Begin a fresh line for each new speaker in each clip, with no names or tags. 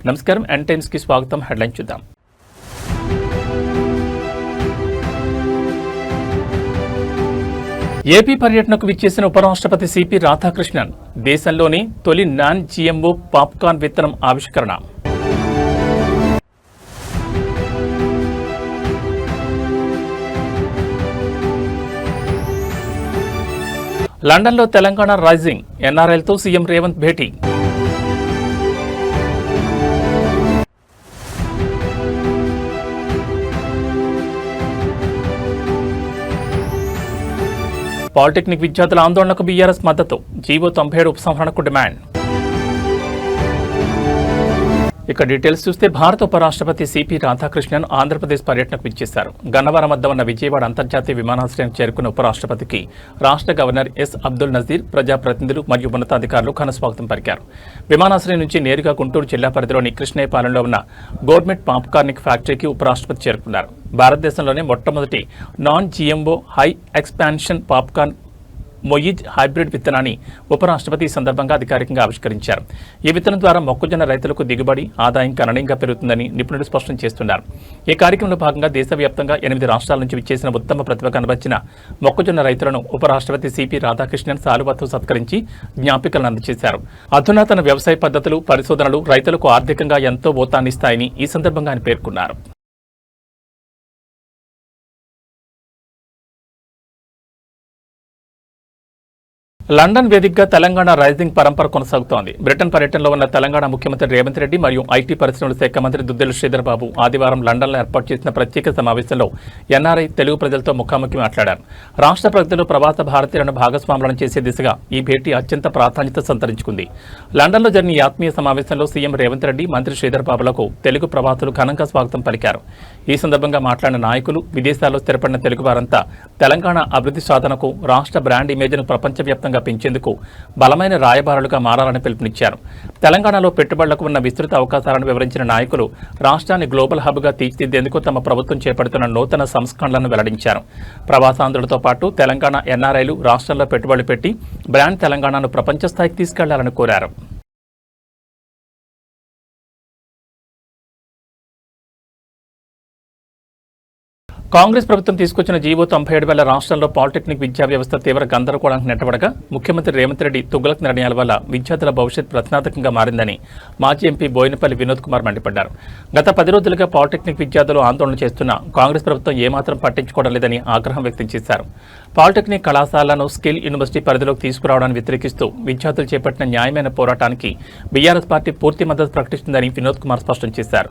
నమస్కారం, n times కి స్వాగతం. హెడ్లైన్ చూద్దాం. ఏపీ పర్యటనకు విచ్చేసిన ఉపరాష్ట్రపతి సిపి రాధాకృష్ణన్ దేశంలోని తొలి నాన్ జిఎంఓ పాప్కార్న్ విత్తనం ఆవిష్కరణ. లండన్లో తెలంగాణ రైజింగ్, ఎన్ఆర్ఐలతో సీఎం రేవంత్ భేటీ. పాలిటెక్నిక్ విద్యార్థుల ఆందోళనకు బీఆర్ఎస్ మద్దతు, జీవో 97 ఉపసంహరణకు డిమాండ్. ఇక డీటెయిల్స్ చూస్తే భారత ఉపరాష్ట్రపతి సిపి రాధాకృష్ణన్ ఆంధ్రప్రదేశ్ పర్యటనకు విచ్చేశారు. గన్నవరం వద్ద ఉన్న విజయవాడ అంతర్జాతీయ విమానాశ్రయం చేరుకున్న ఉపరాష్ట్రపతికి రాష్ట్ర గవర్నర్ ఎస్ అబ్దుల్ నజీర్, ప్రజాప్రతినిధులు మరియు ఉన్నతాధికారులు ఘనస్వాగతం పలికారు. విమానాశ్రయం నుంచి నేరుగా గుంటూరు జిల్లా పరిధిలోని కృష్ణయ్యపాలెంలో ఉన్న గవర్నమెంట్ పాప్కార్నిక్ ఫ్యాక్టరీకి ఉపరాష్ట్రపతి చేరుకున్నారు. భారతదేశంలోనే మొట్టమొదటి non GMO high expansion popcorn Moiz hybrid విత్తనాన్ని ఉపరాష్ట్రపతి ఈ సందర్భంగా అధికారికంగా ఆవిష్కరించారు. ఈ విత్తనం ద్వారా మొక్కజొన్న రైతులకు దిగుబడి, ఆదాయం గణనీయంగా పెరుగుతుందని నిపుణులు స్పష్టం చేస్తున్నారు. ఈ కార్యక్రమంలో భాగంగా దేశవ్యాప్తంగా 8 రాష్ట్రాల నుంచి విచ్చేసిన ఉత్తమ ప్రతిభ కనబర్చిన మొక్కజొన్న రైతులను ఉపరాష్ట్రపతి సిపి రాధాకృష్ణన్ శాలువాతో సత్కరించి జ్ఞాపికలను అందజేశారు. అధునాతన వ్యవసాయ పద్ధతులు, పరిశోధనలు రైతులకు ఆర్థికంగా ఎంతో ఊతాన్నిస్తాయని ఈ సందర్భంగా ఆయన పేర్కొన్నారు. లండన్ వేదికగా తెలంగాణ రైజింగ్ పరంపర కొనసాగుతోంది. బ్రిటన్ పర్యటనలో ఉన్న తెలంగాణ ముఖ్యమంత్రి రేవంత్ రెడ్డి మరియు ఐటీ పరిశ్రమల శాఖ మంత్రి దుద్దెల శ్రీధర్ బాబు ఆదివారం లండన్లో ఏర్పాటు చేసిన ప్రత్యేక సమావేశంలో ఎన్ఆర్ఐ తెలుగు ప్రజలతో ముఖాముఖి మాట్లాడారు. రాష్ట్ర ప్రగతిలో ప్రవాస భారతీయులను భాగస్వాములను చేసే దిశగా ఈ భేటీ అత్యంత ప్రాధాన్యత సంతరించుకుంది. లండన్లో జరిగిన ఈ ఆత్మీయ సమావేశంలో సీఎం రేవంత్ రెడ్డి, మంత్రి శ్రీధర్ బాబులకు తెలుగు ప్రవాసులు ఘనంగా స్వాగతం పలికారు. ఈ సందర్భంగా మాట్లాడిన నాయకులు, విదేశాల్లో స్థిరపడిన తెలుగు వారంతా తెలంగాణ అభివృద్ధి సాధనకు, రాష్ట్ర బ్రాండ్ ఇమేజ్ను ప్రపంచవ్యాప్తంగా పెంచేందుకు బలమైన రాయబారులుగా మారాలని పిలుపునిచ్చారు. తెలంగాణలో పెట్టుబడులకు ఉన్న విస్తృత అవకాశాలను వివరించిన నాయకులు రాష్ట్రాన్ని గ్లోబల్ హబ్గా తీర్చిదిద్దేందుకు తమ ప్రభుత్వం చేపడుతున్న నూతన సంస్కరణలను వెల్లడించారు. ప్రవాసాంధ్రులతో పాటు తెలంగాణ ఎన్ఆర్ఐలు రాష్ట్రంలో పెట్టుబడులు పెట్టి బ్రాండ్ తెలంగాణను ప్రపంచ స్థాయికి తీసుకెళ్లాలని కోరారు. కాంగ్రెస్ ప్రభుత్వం తీసుకొచ్చిన జీవో 97 వల్ల రాష్ట్రంలో పాలిటెక్నిక్ విద్యా వ్యవస్థ తీవ్ర గందరగోళానికి నెట్టబడగా ముఖ్యమంత్రి రేవంత్ రెడ్డి తుగ్లక్ నిర్ణయాల వల్ల విద్యార్థుల భవిష్యత్ ప్రశ్నార్థకంగా మారిందని మాజీ ఎంపీ బోయినపల్లి వినోద్ కుమార్ మండిపడ్డారు. గత 10 రోజులుగా పాలిటెక్నిక్ విద్యార్థులు ఆందోళన చేస్తున్న కాంగ్రెస్ ప్రభుత్వం ఏమాత్రం పట్టించుకోవడం లేదని ఆగ్రహం వ్యక్తం చేశారు. పాలిటెక్నిక్ కళాశాలను స్కిల్ యూనివర్సిటీ పరిధిలోకి తీసుకురావడాన్ని వ్యతిరేకిస్తూ విద్యార్థులు చేపట్టిన న్యాయమైన పోరాటానికి బీఆర్ఎస్ పార్టీ పూర్తి మద్దతు ప్రకటిస్తుందని వినోద్ కుమార్ స్పష్టం చేశారు.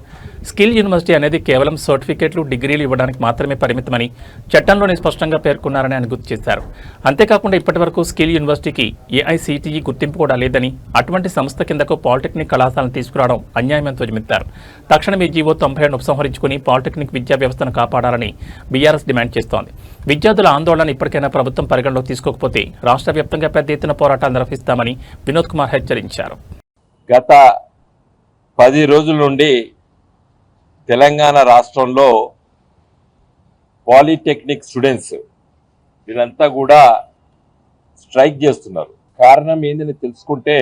స్కిల్ యూనివర్సిటీ అనేది కేవలం సర్టిఫికేట్లు, డిగ్రీలు ఇవ్వడానికి మాత్రమే పరిమితమని చట్టంలోనే స్పష్టంగా పేర్కొన్నారని ఆయన గుర్తు చేశారు. అంతేకాకుండా ఇప్పటివరకు స్కిల్ యూనివర్సిటీకి ఏఐసిటిఈ గుర్తింపు కూడా లేదని, అటువంటి సంస్థ కిందకు పాలిటెక్నిక్ కళాశాలను తీసుకురావడం అన్యాయమని ధ్వజమెత్తారు. తక్షణమే జీవో 97 ఉపసంహరించుకుని పాలిటెక్నిక్ విద్యా వ్యవస్థను కాపాడాలని బీఆర్ఎస్ డిమాండ్ చేస్తోంది. విద్యార్థుల ఆందోళన ఇప్పటికైనా ప్రభుత్వం పరిగణలోకి తీసుకోకపోతే రాష్ట్ర వ్యాప్తంగా పెద్ద ఎత్తున పోరాటాలు నిర్వహిస్తామని వినోద్ కుమార్ హెచ్చరించారు.
గత 10 రోజుల నుండి తెలంగాణ రాష్ట్రంలో పాలిటెక్నిక్ స్టూడెంట్స్ వీళ్ళంతా కూడా స్ట్రైక్ చేస్తున్నారు. కారణం ఏందని తెలుసుకుంటే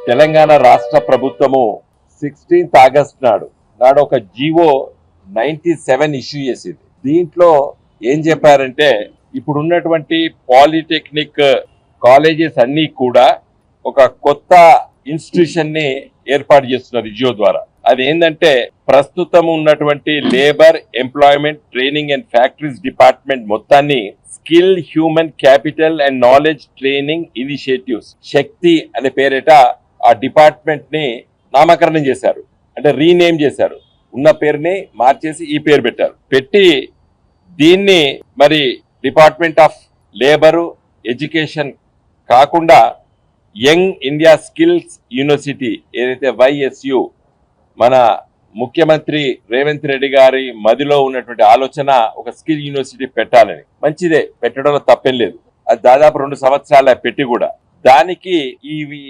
తెలంగాణ రాష్ట్ర ప్రభుత్వము 16th ఆగస్ట్ నాడు ఒక జీవో 97 ఇష్యూ చేసింది. దీంట్లో ఏం చెప్పారంటే ఇప్పుడున్నటువంటి పాలిటెక్నిక్ కాలేజెస్ అన్నీ కూడా ఒక కొత్త ఇన్స్టిట్యూషన్ ని ఏర్పాటు చేస్తున్నారు జియో ద్వారా. అది ఏంటంటే ప్రస్తుతం ఉన్నటువంటి labour, employment, training and factories department మొత్తాన్ని skill, human capital and knowledge training initiatives Shakti అనే పేరిట ఆ డిపార్ట్మెంట్ ని నామకరణం చేశారు. అంటే రీనేమ్ చేశారు. ఉన్న పేరుని మార్చేసి ఈ పేరు పెట్టారు. పెట్టి దీన్ని మరి డిపార్ట్మెంట్ ఆఫ్ లేబరు, ఎడ్యుకేషన్ కాకుండా యంగ్ ఇండియా స్కిల్స్ యూనివర్సిటీ ఏదైతే YSU మన ముఖ్యమంత్రి రేవంత్ రెడ్డి గారి మదిలో ఉన్నటువంటి ఆలోచన ఒక స్కిల్ యూనివర్సిటీ పెట్టాలని. మంచిదే, పెట్టడంలో తప్పేం లేదు. అది దాదాపు 2 సంవత్సరాల పెట్టి కూడా దానికి ఇవి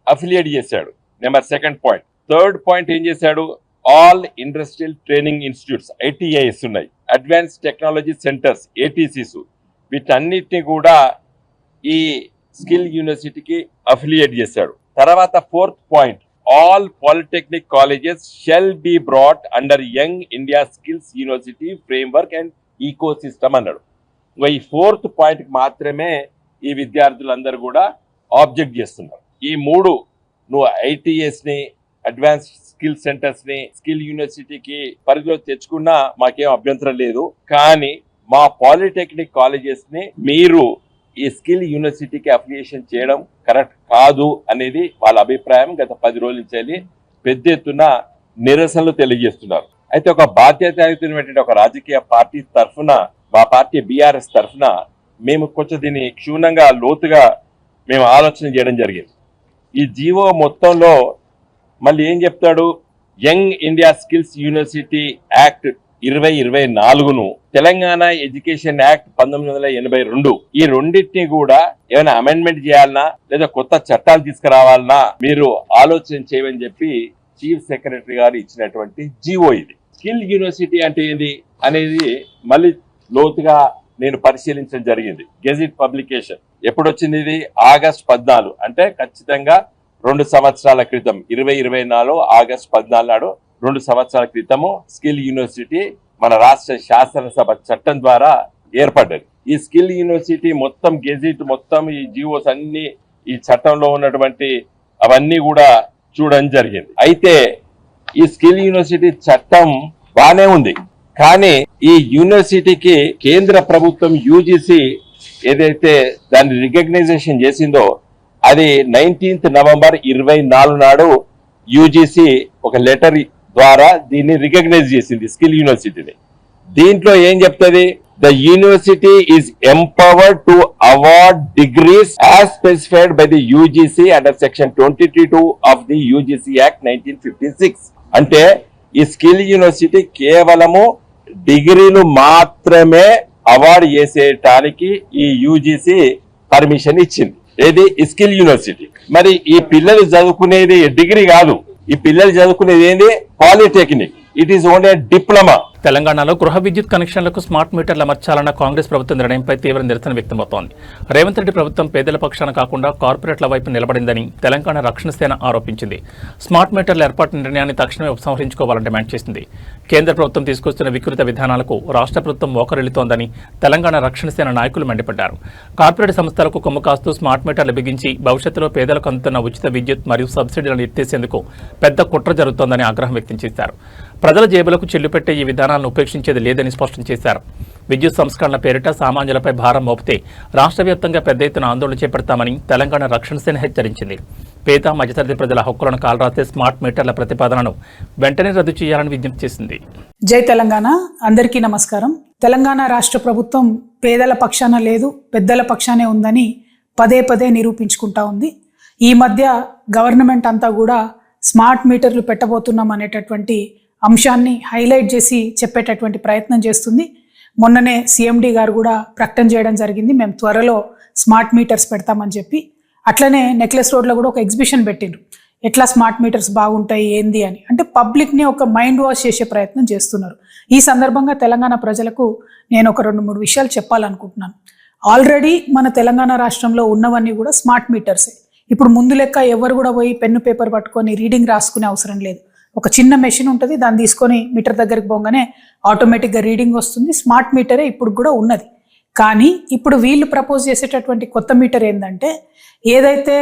అఫిలియేట్ చేశాడు. Number 2nd point. 3rd point ఏం చేశాడు, all industrial training institutes ITIs ఉన్నాయి, అడ్వాన్స్ టెక్నాలజీ సెంటర్స్ ATCs, వీటన్నిటిని కూడా ఈ స్కిల్ యూనివర్సిటీకి అఫిలియేట్ చేశాడు. తర్వాత 4th point, all polytechnic colleges shall be brought under Young India Skills University framework and ecosystem అన్నాడు. ఈ 4th పాయింట్ మాత్రమే ఈ విద్యార్థులందరూ కూడా ఆబ్జెక్ట్ చేస్తున్నారు. ఈ 3 నువ్వు ఐటీఎస్ ని, అడ్వాన్స్ స్కిల్ సెంటర్స్ ని స్కిల్ యూనివర్సిటీకి పరిధిలో తెచ్చుకున్నా మాకేం అభ్యంతరం లేదు. కానీ మా పాలిటెక్నిక్ కాలేజెస్ ని మీరు ఈ స్కిల్ యూనివర్సిటీకి అఫిలియేషన్ చేయడం కరెక్ట్ కాదు అనేది వాళ్ళ అభిప్రాయం. గత 10 రోజుల నుంచి పెద్ద ఎత్తున నిరసనలు తెలియజేస్తున్నారు. అయితే ఒక బాధ్యతాయుతమైనటువంటి ఒక రాజకీయ పార్టీ తరఫున, మా పార్టీ బీఆర్ఎస్ తరఫున మేము కొంచెం దీన్ని క్షుణ్ణంగా లోతుగా మేము ఆలోచన చేయడం జరిగింది. ఈ జీవో మొత్తంలో మళ్ళీ ఏం చెప్తాడు, young India skills university act 2024ను, తెలంగాణ ఎడ్యుకేషన్ యాక్ట్ 1982, ఈ రెండింటిని కూడా ఏమైనా అమెండ్మెంట్ చేయాలన్నా లేదా కొత్త చట్టాలు తీసుకురావాలన్నా మీరు ఆలోచన చేయమని చెప్పి చీఫ్ సెక్రటరీ గారు ఇచ్చినటువంటి జీవో ఇది. స్కిల్ యూనివర్సిటీ అంటే ఏంది అనేది మళ్ళీ లోతుగా నేను పరిశీలించడం జరిగింది. గెజిట్ పబ్లికేషన్ ఎప్పుడు వచ్చింది? ఇది ఆగస్ట్ 14, అంటే ఖచ్చితంగా 2 సంవత్సరాల క్రితం, 2024 ఆగస్ట్ 14 నాడు 2 సంవత్సరాల క్రితము స్కిల్ యూనివర్సిటీ మన రాష్ట్ర శాసనసభ చట్టం ద్వారా ఏర్పడ్డది. ఈ స్కిల్ యూనివర్సిటీ మొత్తం గెజిట్ మొత్తం ఈ జీవోస్ అన్ని ఈ చట్టంలో ఉన్నటువంటి అవన్నీ కూడా చూడడం జరిగింది. అయితే ఈ స్కిల్ యూనివర్సిటీ చట్టం బానే ఉంది, కానీ ఈ యూనివర్సిటీకి కేంద్ర ప్రభుత్వం యూజీసీ ఏదైతే దాన్ని రికగ్నైజేషన్ చేసిందో అది 19th నవంబర్ 24 నాడు యూజీసీ ఒక లెటర్ ద్వారా దీన్ని రికగ్నైజ్ చేసింది స్కిల్ యూనివర్సిటీని. దీంట్లో ఏం చెప్తుంది? The university is empowered to award degrees as specified by the UGC under section 22 of the UGC act 1956. అంటే ఈ స్కిల్ యూనివర్సిటీ కేవలము డిగ్రీలు మాత్రమే అవార్డు చేసేటానికి ఈ యూజీసీ పర్మిషన్ ఇచ్చింది. ఏది? Skill university. మరి ఈ పిల్లలు చదువుకునేది డిగ్రీ కాదు, ఈ పిల్లలు చదువుకునేది ఏంది? Polytechnic. It is only diploma.
తెలంగాణలో గృహ విద్యుత్ కనెక్షన్లకు స్మార్ట్ మీటర్లు అమర్చాలన్న కాంగ్రెస్ ప్రభుత్వ నిర్ణయంపై తీవ్ర నిరసన వ్యక్తమవుతోంది. రేవంత్ రెడ్డి ప్రభుత్వం పేదల పక్షాన కాకుండా కార్పొరేట్ల వైపు నిలబడిందని తెలంగాణ రక్షణ సేన ఆరోపించింది. స్మార్ట్ మీటర్ల ఏర్పాటు నిర్ణయాన్ని తక్షణమే ఉపసంహరించుకోవాలని డిమాండ్ చేసింది. కేంద్ర ప్రభుత్వం తీసుకొస్తున్న వికృత విధానాలకు రాష్ట్ర ప్రభుత్వం మోకరిల్లుతోందని తెలంగాణ రక్షణ సేన నాయకులు మండిపడ్డారు. కార్పొరేట్ సంస్థలకు కొమ్ము కాస్తూ స్మార్ట్ మీటర్లు బిగించి భవిష్యత్తులో పేదలకు అందుతున్న ఉచిత విద్యుత్ మరియు సబ్సిడీలను ఎత్తేసేందుకు పెద్ద కుట్ర జరుగుతోందని ఆగ్రహం వ్యక్తం చేశారు. ప్రజల జేబులకు చెల్లుపెట్టే ఈ విధానాలను ఉపేక్షించేది లేదని స్పష్టం చేశారు. విద్యుత్ సంస్కరణల పేరిట సామాన్యులపై భారం మోపితే రాష్ట్ర వ్యాప్తంగా పెద్ద ఎత్తున ఆందోళన చేపడతామని తెలంగాణ రక్షణ సేన హెచ్చరించింది. పేద మధ్యతరగతి ప్రజల హక్కులను కాలరాసే స్మార్ట్ మీటర్ల ప్రతిపాదనను వెంటనే రద్దు చేయాలని విజ్ఞప్తి చేసింది.
జై తెలంగాణ. అందరికీ నమస్కారం. తెలంగాణ రాష్ట్ర ప్రభుత్వం పేదల పక్షాన లేదు, పెద్దల పక్షానే ఉందని పదే పదే నిరూపించుకుంటా ఉంది. ఈ మధ్య గవర్నమెంట్ అంతా కూడా స్మార్ట్ మీటర్లు పెట్టబోతున్నాం అనేటటువంటి అంశాన్ని హైలైట్ చేసి చెప్పేటటువంటి ప్రయత్నం చేస్తుంది. మొన్ననే సిఎండి గారు కూడా ప్రకటన చేయడం జరిగింది, మేము త్వరలో స్మార్ట్ మీటర్స్ పెడతామని చెప్పి. అట్లనే నెక్లెస్ రోడ్లో కూడా ఒక ఎగ్జిబిషన్ పెట్టిండ్రు, ఎట్లా స్మార్ట్ మీటర్స్ బాగుంటాయి ఏంది అని. అంటే పబ్లిక్ని ఒక మైండ్ వాష్ చేసే ప్రయత్నం చేస్తున్నారు. ఈ సందర్భంగా తెలంగాణ ప్రజలకు నేను ఒక 2-3 విషయాలు చెప్పాలనుకుంటున్నాను. ఆల్రెడీ మన తెలంగాణ రాష్ట్రంలో ఉన్నవన్నీ కూడా స్మార్ట్ మీటర్సే. ఇప్పుడు ముందు లెక్క ఎవరు కూడా పోయి పెన్ను పేపర్ పట్టుకొని రీడింగ్ రాసుకునే అవసరం లేదు. ఒక చిన్న మెషిన్ ఉంటుంది, దాన్ని తీసుకొని మీటర్ దగ్గరికి పోగానే ఆటోమేటిక్గా రీడింగ్ వస్తుంది. స్మార్ట్ మీటరే ఇప్పుడు కూడా ఉన్నది. కానీ ఇప్పుడు వీళ్ళు ప్రపోజ్ చేసేటటువంటి కొత్త మీటర్ ఏంటంటే, ఏదైతే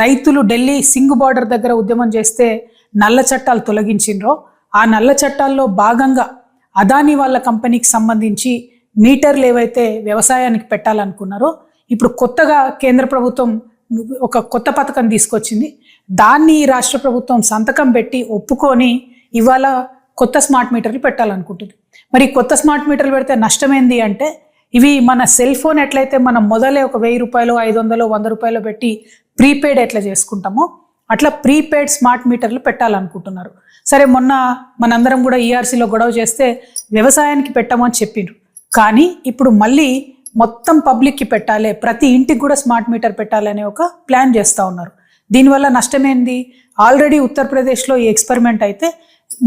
రైతులు ఢిల్లీ సింగ్ బార్డర్ దగ్గర ఉద్యమం చేస్తే నల్ల చట్టాలు తొలగించిండ్రో, ఆ నల్ల చట్టాల్లో భాగంగా అదానీ వాళ్ళ కంపెనీకి సంబంధించి మీటర్లు ఏవైతే వ్యవసాయానికి పెట్టాలనుకున్నారో, ఇప్పుడు కొత్తగా కేంద్ర ప్రభుత్వం ఒక కొత్త పథకం తీసుకొచ్చింది. దాన్ని రాష్ట్ర ప్రభుత్వం సంతకం పెట్టి ఒప్పుకొని ఇవాళ కొత్త స్మార్ట్ మీటర్లు పెట్టాలనుకుంటుంది. మరి కొత్త స్మార్ట్ మీటర్లు పెడితే నష్టమేంది అంటే, ఇవి మన సెల్ ఫోన్ ఎట్లయితే మనం మొదలే ఒక 1000 రూపాయలు, 500, 100 రూపాయలు పెట్టి ప్రీపెయిడ్ ఎట్లా చేసుకుంటామో అట్లా ప్రీపెయిడ్ స్మార్ట్ మీటర్లు పెట్టాలనుకుంటున్నారు. సరే, మొన్న మనందరం కూడా ఈఆర్సీలో గొడవ చేస్తే వ్యవసాయానికి పెట్టమని చెప్పిండ్రు. కానీ ఇప్పుడు మళ్ళీ మొత్తం పబ్లిక్కి పెట్టాలి, ప్రతి ఇంటికి కూడా స్మార్ట్ మీటర్ పెట్టాలనే ఒక ప్లాన్ చేస్తూ ఉన్నారు. దీనివల్ల నష్టమేంది? ఆల్రెడీ ఉత్తరప్రదేశ్లో ఈ ఎక్స్పెరిమెంట్ అయితే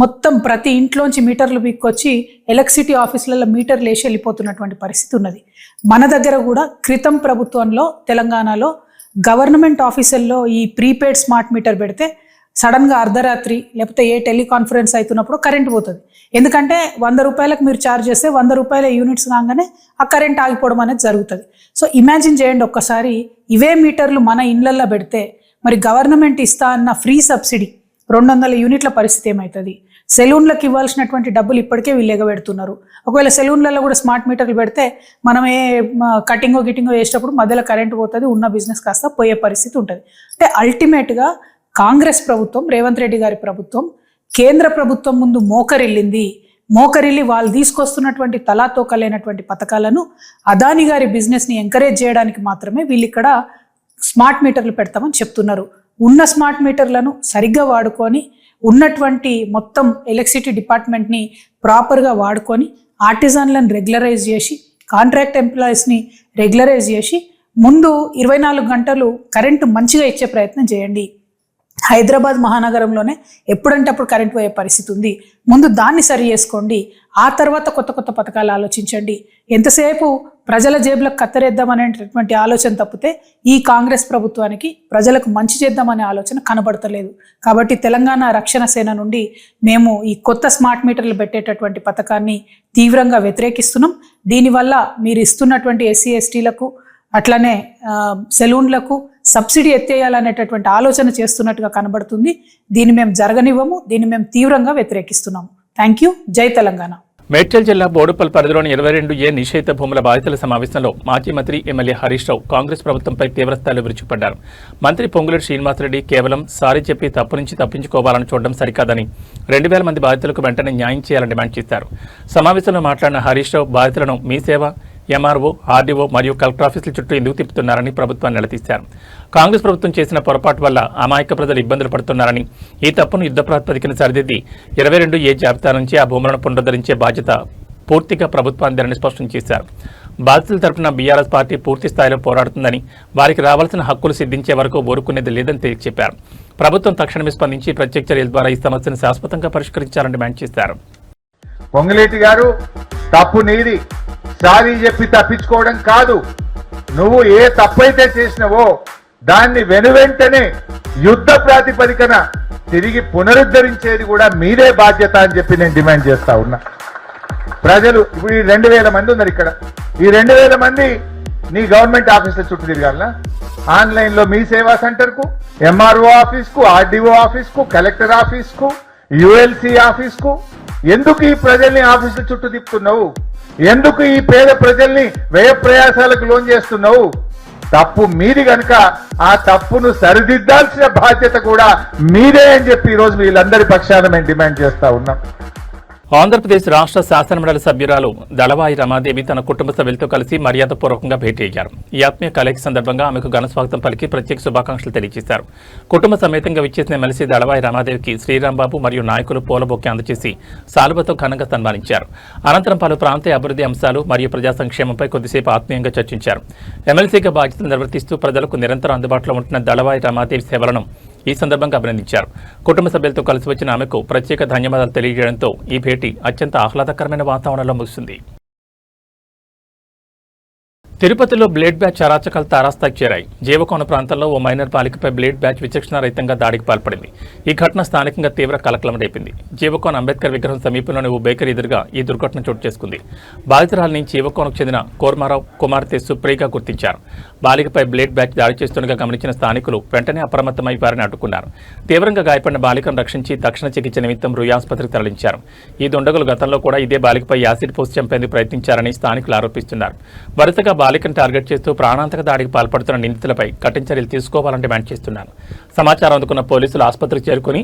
మొత్తం ప్రతి ఇంట్లోంచి మీటర్లు పీక్కొచ్చి ఎలక్ట్రిసిటీ ఆఫీసులలో మీటర్లు వేసి వెళ్ళిపోతున్నటువంటి పరిస్థితి ఉన్నది. మన దగ్గర కూడా క్రితం ప్రభుత్వంలో తెలంగాణలో గవర్నమెంట్ ఆఫీసుల్లో ఈ ప్రీపెయిడ్ స్మార్ట్ మీటర్ పెడితే సడన్గా అర్ధరాత్రి లేకపోతే ఏ టెలికాన్ఫరెన్స్ అవుతున్నప్పుడు కరెంట్ పోతుంది. ఎందుకంటే 100 రూపాయలకు మీరు ఛార్జ్ చేస్తే 100 రూపాయల యూనిట్స్ కాగానే ఆ కరెంట్ ఆగిపోవడం అనేది జరుగుతుంది. సో ఇమాజిన్ చేయండి ఒక్కసారి ఇవే మీటర్లు మన ఇళ్లల్లో పెడితే మరి గవర్నమెంట్ ఇస్తా అన్న ఫ్రీ సబ్సిడీ 200 యూనిట్ల పరిస్థితి ఏమవుతుంది? సెలూన్లకు ఇవ్వాల్సినటువంటి డబ్బులు ఇప్పటికే వీళ్ళు ఎగబెడుతున్నారు. ఒకవేళ సెలూన్లలో కూడా స్మార్ట్ మీటర్లు పెడితే మనం ఏ కటింగో గిటింగో వేసేటప్పుడు మధ్యలో కరెంట్ పోతుంది, ఉన్న బిజినెస్ కాస్త పోయే పరిస్థితి ఉంటుంది. అంటే అల్టిమేట్గా కాంగ్రెస్ ప్రభుత్వం, రేవంత్ రెడ్డి గారి ప్రభుత్వం కేంద్ర ప్రభుత్వం ముందు మోకరిల్లి వాళ్ళు తీసుకొస్తున్నటువంటి తలాతోకలేనటువంటి పథకాలను అదాని గారి బిజినెస్ని ఎంకరేజ్ చేయడానికి మాత్రమే వీళ్ళు ఇక్కడ స్మార్ట్ మీటర్లు పెడతామని చెప్తున్నారు. ఉన్న స్మార్ట్ మీటర్లను సరిగ్గా వాడుకొని ఉన్నటువంటి మొత్తం ఎలక్ట్రిసిటీ డిపార్ట్మెంట్ని ప్రాపర్గా వాడుకొని ఆర్టిజన్లను రెగ్యులరైజ్ చేసి కాంట్రాక్ట్ ఎంప్లాయీస్ని రెగ్యులరైజ్ చేసి ముందు 24 గంటలు కరెంటు మంచిగా ఇచ్చే ప్రయత్నం చేయండి. హైదరాబాద్ మహానగరంలోనే ఎప్పుడంటే అప్పుడు కరెంట్ పోయే పరిస్థితి ఉంది. ముందు దాన్ని సరి చేసుకోండి. ఆ తర్వాత కొత్త కొత్త పథకాలు ఆలోచించండి. ఎంతసేపు ప్రజల జేబులకు కత్తరేద్దామనేటటువంటి ఆలోచన తప్పితే ఈ కాంగ్రెస్ ప్రభుత్వానికి ప్రజలకు మంచి చేద్దామనే ఆలోచన కనబడతలేదు. కాబట్టి తెలంగాణ రక్షణ సేన నుండి మేము ఈ కొత్త స్మార్ట్ మీటర్లు పెట్టేటటువంటి పథకాన్ని తీవ్రంగా వ్యతిరేకిస్తున్నాం. దీనివల్ల మీరు ఇస్తున్నటువంటి ఎస్సీ ఎస్టీలకు అట్లనే సెలూన్లకు సబ్సిడీ ఎత్తేయాలనేటటువంటి ఆలోచన చేస్తున్నట్టుగా కనబడుతుంది. దీన్ని మేము జరగనివ్వము, దీన్ని మేము తీవ్రంగా వ్యతిరేకిస్తున్నాము. Thank you. జై తెలంగాణ.
మేడ్చల్ జిల్లా బోడుపల్ పరిధిలోని 22A నిషేధ భూముల బాధితుల సమావేశంలో మాజీ మంత్రి ఎమ్మెల్యే హరీష్ రావు కాంగ్రెస్ ప్రభుత్వంపై తీవ్రస్థాయిలో విరుచుకుపడ్డారు. మంత్రి పొంగులేటి శ్రీనివాసరెడ్డి కేవలం సారీ చెప్పి తప్పు నుంచి తప్పించుకోవాలని చూడడం సరికాదని 2000 మంది బాధితులకు వెంటనే న్యాయం చేయాలని డిమాండ్ చేశారు. సమావేశంలో మాట్లాడిన హరీష్ రావు బాధితులను మీ సేవ, ఎంఆర్ఓ, ఆర్డీఓ మరియు కలెక్టర్ ఆఫీసుల చుట్టూ ఎందుకు తిప్పుతున్నారని ప్రభుత్వాన్ని నిలదీశారు. కాంగ్రెస్ ప్రభుత్వం చేసిన పొరపాటు వల్ల అమాయక ప్రజలు ఇబ్బందులు పడుతున్నారని, ఈ తప్పును యుద్ధ ప్రాతిపదికన సరిదిద్ది 22A జాబితా నుంచి ఆ భూములను పునరుద్ధరించే బాధ్యత పూర్తిగా ప్రభుత్వానిదేనని స్పష్టం చేశారు. బాధితుల తరపున బీఆర్ఎస్ పార్టీ పూర్తి స్థాయిలో పోరాడుతుందని, వారికి రావాల్సిన హక్కులు సిద్ధించే వరకు ఊరుకునేది లేదని తేల్చి చెప్పారు. ప్రభుత్వం తక్షణమే స్పందించి ప్రత్యేక చర్యల ద్వారా ఈ సమస్యను శాశ్వతంగా పరిష్కరించాలని డిమాండ్ చేశారు.
పొంగులేటి గారు, తప్పు నీది, సారీ చెప్పి తప్పించుకోవడం కాదు. నువ్వు ఏ తప్పైతే చేసినవో దాన్ని వెనువెంటనే యుద్ధ ప్రాతిపదికన తిరిగి పునరుద్ధరించేది కూడా మీదే బాధ్యత అని చెప్పి నేను డిమాండ్ చేస్తా ఉన్నా. ప్రజలు ఇప్పుడు ఈ 2000 మంది ఉన్నారు ఇక్కడ. ఈ 2000 మంది నీ గవర్నమెంట్ ఆఫీసుల చుట్టూ తిరగాలనా? ఆన్లైన్లో మీ సేవా సెంటర్కు, ఎంఆర్ఓ ఆఫీస్కు, ఆర్డీఓ ఆఫీస్కు, కలెక్టర్ ఆఫీస్కు, యుఎల్సి ఆఫీస్కు ఎందుకు ఈ ప్రజల్ని ఆఫీసుల చుట్టూ తిప్పుతున్నావు? ఎందుకు ఈ పేద ప్రజల్ని వ్యయ ప్రయాసాలకు లోన్ చేస్తున్నావు? తప్పు మీది కనుక ఆ తప్పును సరిదిద్దాల్సిన బాధ్యత కూడా మీదే అని చెప్పి ఈరోజు వీళ్ళందరి పక్షాన మేము డిమాండ్ చేస్తా ఉన్నాం.
ఆంధ్రప్రదేశ్ రాష్ట్ర శాసనమండలి సభ్యురాలు దళవాయి రమాదేవి తన కుటుంబ సభ్యులతో కలిసి మర్యాదపూర్వకంగా భేటీ అయ్యారు. ఈ ఆత్మీయ కలయిక సందర్భంగా ఆమెకు ఘన స్వాగతం పలికి ప్రత్యేక శుభాకాంక్షలు తెలియజేశారు. కుటుంబ సమేతంగా విచ్చేసిన ఎమ్మెల్సీ దళవాయి రమాదేవికి శ్రీరాంబాబు మరియు నాయకులు పూలబొకే అందజేసి సాలువతో ఘనంగా సన్మానించారు. అనంతరం పలు ప్రాంతీయ అభివృద్ధి అంశాలు మరియు ప్రజా సంక్షేమంపై కొద్దిసేపు ఆత్మీయంగా చర్చించారు. ఎమ్మెల్సీగా బాధ్యతలు నిర్వర్తిస్తూ ప్రజలకు నిరంతరం అందుబాటులో ఉంటున్న దళవాయి రమాదేవి సేవలను ఈ సందర్భంగా అభినందించారు. కుటుంబ సభ్యులతో కలిసి వచ్చిన ఆమెకు ప్రత్యేక ధన్యవాదాలు తెలియజేయడంతో ఈ భేటీ అత్యంత ఆహ్లాదకరమైన వాతావరణంలో ముగిసింది. తిరుపతిలో బ్లేడ్ బ్యాచ్ అరాచకాలు తారాస్థాయికి చేరాయి. జీవకోన ప్రాంతంలో ఓ మైనర్ బాలికపై బ్లేడ్ బ్యాచ్ విచక్షణారహితంగా దాడికి పాల్పడింది. ఈ ఘటన స్థానికంగా తీవ్ర కలకలం రేపింది. జీవకోన అంబేద్కర్ విగ్రహం సమీపంలోని ఓ బేకరీ ఎదురుగా ఈ దుర్ఘటన చోటు చేసుకుంది. బాధితురాలిని జీవకోనకు చెందిన కోర్మారావు కుమార్తె సుప్రియగా గుర్తించారు. బాలికపై బ్లేడ్ బ్యాచ్ దాడి చేస్తుండగా గమనించిన స్థానికులు వెంటనే అప్రమత్తమై వారిని అడ్డుకున్నారు. తీవ్రంగా గాయపడిన బాలికను రక్షించి తక్షణ చికిత్స నిమిత్తం రుయ్ ఆసుపత్రికి తరలించారు. ఈ దుండగులు గతంలో కూడా ఇదే బాలికపై యాసిడ్ పోసి చంపేందుకు ప్రయత్నించారని స్థానికులు ఆరోపిస్తున్నారు. వరుసగా బాలికను టార్గెట్ చేస్తూ ప్రాణాంతక దాడికి పాల్పడుతున్న నిందితులపై కఠిన చర్యలు తీసుకోవాలని డిమాండ్ చేస్తున్నారు. సమాచారం అందుకున్న పోలీసులు ఆసుపత్రికి చేరుకుని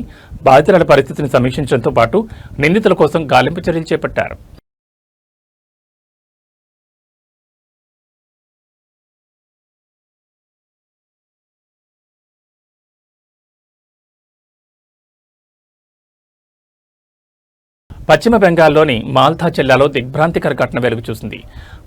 బాధితుల పరిస్థితిని సమీక్షించడంతో పాటు నిందితుల కోసం గాలింపు చర్యలు చేపట్టారు. పశ్చిమ బెంగాల్లోని మాల్దా జిల్లాలో దిగ్భ్రాంతికర ఘటన వెలుగు చూసింది.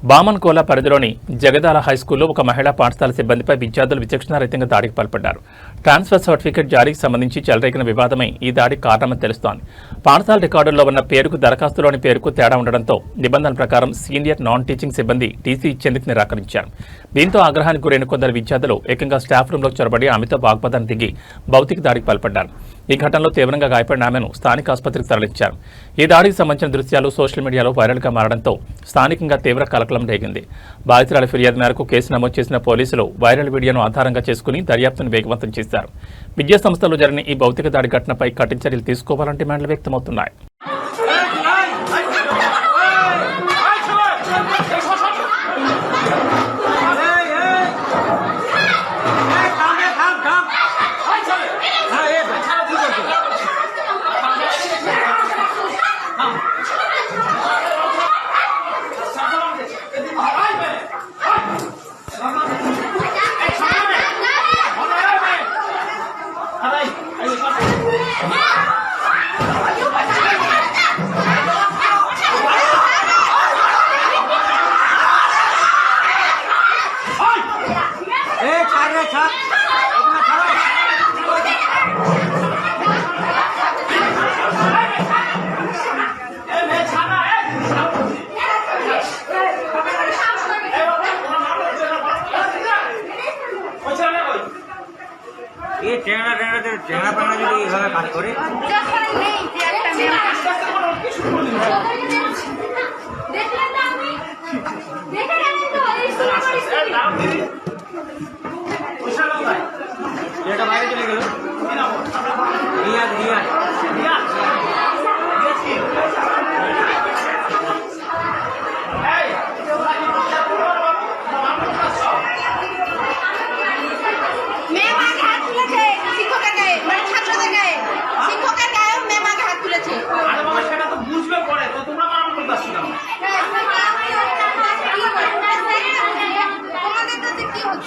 బామన్కోలా పరిధిలోని జగదాల హైస్కూల్లో ఒక మహిళా పాఠశాల సిబ్బందిపై విద్యార్థులు విచక్షణారహితంగా దాడికి పాల్పడ్డారు. ట్రాన్స్ఫర్ సర్టిఫికెట్ జారీకి సంబంధించి చెలరేగిన వివాదమై ఈ దాడికి కారణమని తెలుస్తోంది. పాఠశాల రికార్డుల్లో ఉన్న పేరుకు దరఖాస్తులోని పేరుకు తేడా ఉండడంతో నిబంధనల ప్రకారం సీనియర్ నాన్ టీచింగ్ సిబ్బంది టీసీ ఇచ్చేందుకు నిరాకరించారు. దీంతో ఆగ్రహానికి గురైన కొందరు విద్యార్థులు ఏకంగా స్టాఫ్ రూంలోకి చొరబడి ఆమెతో వాగ్వాదానికి దిగి భౌతిక దాడికి పాల్పడ్డారు. ఈ ఘటనలో తీవ్రంగా గాయపడిన ఆమెను స్థానిక ఆసుపత్రికి తరలించారు. ఈ దాడికి సంబంధించిన దృశ్యాలు సోషల్ మీడియాలో వైరల్గా మారడంతో స్థానికంగా తీవ్ర కలకలం రేగింది. బాధితురాలి ఫిర్యాదు మేరకు కేసు నమోదు చేసిన పోలీసులు వైరల్ వీడియోను ఆధారంగా చేసుకుని దర్యాప్తును వేగవంతం చేశారు. విద్యా సంస్థలో జరిగిన ఈ భౌతిక దాడి ఘటనపై కఠిన చర్యలు తీసుకోవాలని డిమాండ్లు వ్యక్తమవుతున్నాయి.
চেহারা পানা যদি এভাবে কাজ করে এটা বাইরে চলে গেল রিয়াজ রিয়াজ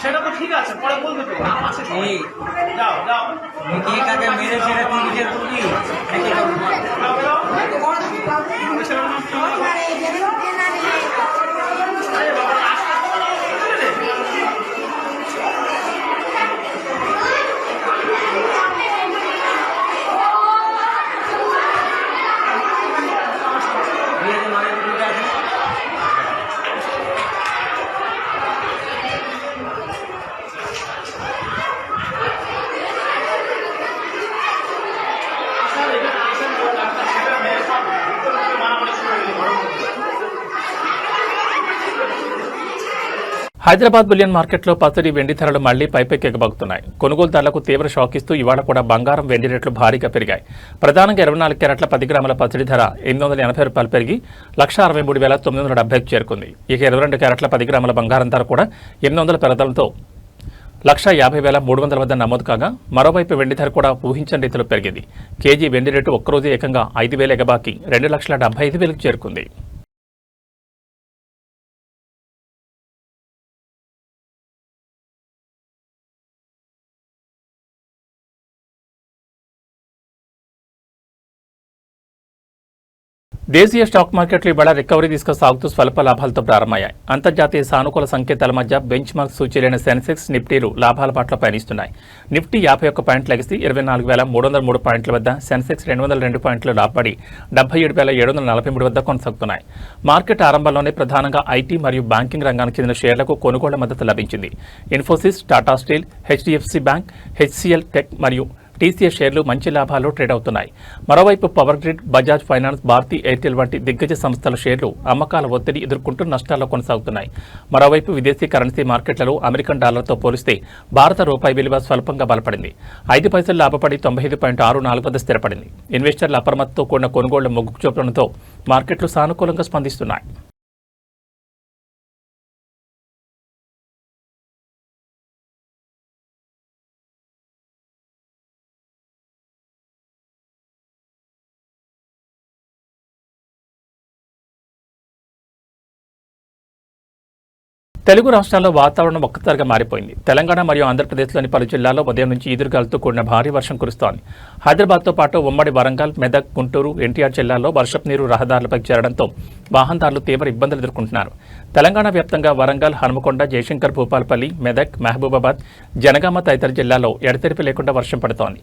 সেটা তো ঠিক আছে, পরে বলবে তো আছে। যাও যাও,
কে কাকে মেরে সেটা তুই বিচার করবি নাকি
హైదరాబాద్ బులియన్ మార్కెట్లో పసిడి వెండి ధరలు మళ్లీ పైపెక్కెగబాగుతున్నాయి. కొనుగోలుదారులకు తీవ్ర షాక్ ఇస్తూ ఇవాళ కూడా బంగారం వెండి రేట్లు భారీగా పెరిగాయి. ప్రధానంగా 24 క్యారెట్ల 10 గ్రాముల పసిడి ధర ₹880 పెరిగి ₹163,970కు చేరుకుంది. ఇక 22 క్యారెట్ల 10 గ్రాముల బంగారం ధర కూడా 800 పెరగడంతో ₹150,300 వద్ద నమోదు కాగా, మరోవైపు వెండి ధర కూడా ఊహించని రీతిలో పెరిగింది. కేజీ వెండి రేటు ఒక్కరోజు ఏకంగా 5,000 ఎగబాకి 2,75,000కు చేరుకుంది. దేశీయ స్టాక్ మార్కెట్లు ఇవాళ రికవరీ దిశగా సాగుతూ స్వల్ప లాభాలతో ప్రారంభమయ్యాయి. అంతర్జాతీయ సానుకూల సంకేతాల మధ్య బెంచ్ మార్క్ సూచీలైన సెన్సెక్స్, నిఫ్టీలు లాభాల పట్ల పయనిస్తున్నాయి. నిఫ్టీ 51 పాయింట్లు ఎగిసి 24,303 పాయింట్ల వద్ద, సెన్సెక్స్ 202 పాయింట్లు లాభపడి 77,743 వద్ద కొనసాగుతున్నాయి. మార్కెట్ ఆరంభంలోనే ప్రధానంగా ఐటీ మరియు బ్యాంకింగ్ రంగానికి చెందిన షేర్లకు కొనుగోళ్ల మద్దతు లభించింది. Infosys, Tata Steel, HDFC Bank, HCL Tech మరియు టీసీఎస్ షేర్లు మంచి లాభాలు ట్రేడ్ అవుతున్నాయి. మరోవైపు Power Grid, Bajaj Finance, Bharti Airtel వంటి దిగ్గజ సంస్థల షేర్లు అమ్మకాల ఒత్తిడి ఎదుర్కొంటూ నష్టాల్లో కొనసాగుతున్నాయి. మరోవైపు విదేశీ కరెన్సీ మార్కెట్లలో అమెరికన్ డాలర్తో పోలిస్తే భారత రూపాయి విలువ స్వల్పంగా బలపడింది. 5 పైసలు లాభపడి 95.64 వద్ద స్థిరపడింది. ఇన్వెస్టర్ల అప్రమత్తతో కూడిన కొనుగోళ్ల మొగ్గు చూపడంతో మార్కెట్లు సానుకూలంగా స్పందిస్తున్నాయి. తెలుగు రాష్ట్రాల్లో వాతావరణం ఒక్కసారిగా మారిపోయింది. తెలంగాణ మరియు ఆంధ్రప్రదేశ్లోని పలు జిల్లాల్లో ఉదయం నుంచి ఈదురుగాలులతో కూడిన భారీ వర్షం కురుస్తోంది. హైదరాబాద్తో పాటు ఉమ్మడి వరంగల్, మెదక్, గుంటూరు, ఎన్టీఆర్ జిల్లాల్లో వర్షపు నీరు రహదారులపై చేరడంతో వాహనదారులు తీవ్ర ఇబ్బందులు ఎదుర్కొంటున్నారు. తెలంగాణ వ్యాప్తంగా వరంగల్, హనుమకొండ, జయశంకర్, భూపాలపల్లి, మెదక్, మహబూబాబాద్, జనగామ తదితర జిల్లాల్లో ఎడతెరిపి లేకుండా వర్షం పడుతోంది.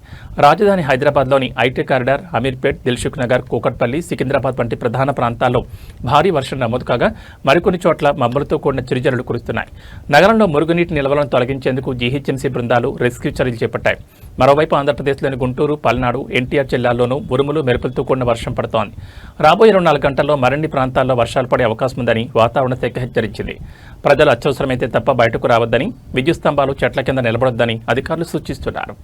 రాజధాని హైదరాబాద్లోని ఐటీ కారిడార్, అమీర్పేట్, దిల్సుఖ్ నగర్, కూకట్పల్లి, సికింద్రాబాద్ వంటి ప్రధాన ప్రాంతాల్లో భారీ వర్షం నమోదు కాగా, మరికొన్ని చోట్ల మబ్బులతో కూడిన చిరుజల్లులు కురుస్తున్నాయి. నగరంలో మురుగునీటి నిల్వలను తొలగించేందుకు జీహెచ్ఎంసీ బృందాలు రెస్క్యూ చర్యలు చేపట్టాయి. మరోవైపు ఆంధ్రప్రదేశ్లోని గుంటూరు, పల్నాడు, ఎన్టీఆర్ జిల్లాల్లోనూ ఉరుములు మెరుపులతో కూడిన వర్షం పడుతోంది. రాబోయే 24 గంటల్లో మరిన్ని ప్రాంతాల్లో వర్షాలు పడే అవకాశం ఉందని వాతావరణ శాఖ హెచ్చరించింది. ప్రజలు అత్యవసరమైతే తప్ప బయటకు రావద్దని, విద్యుత్ స్తంభాలు, చెట్ల కింద నిలబడొద్దని అధికారులు సూచిస్తున్నారు.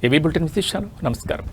ఏబీ బులెటిన్ విశేషాలు. నమస్కారం.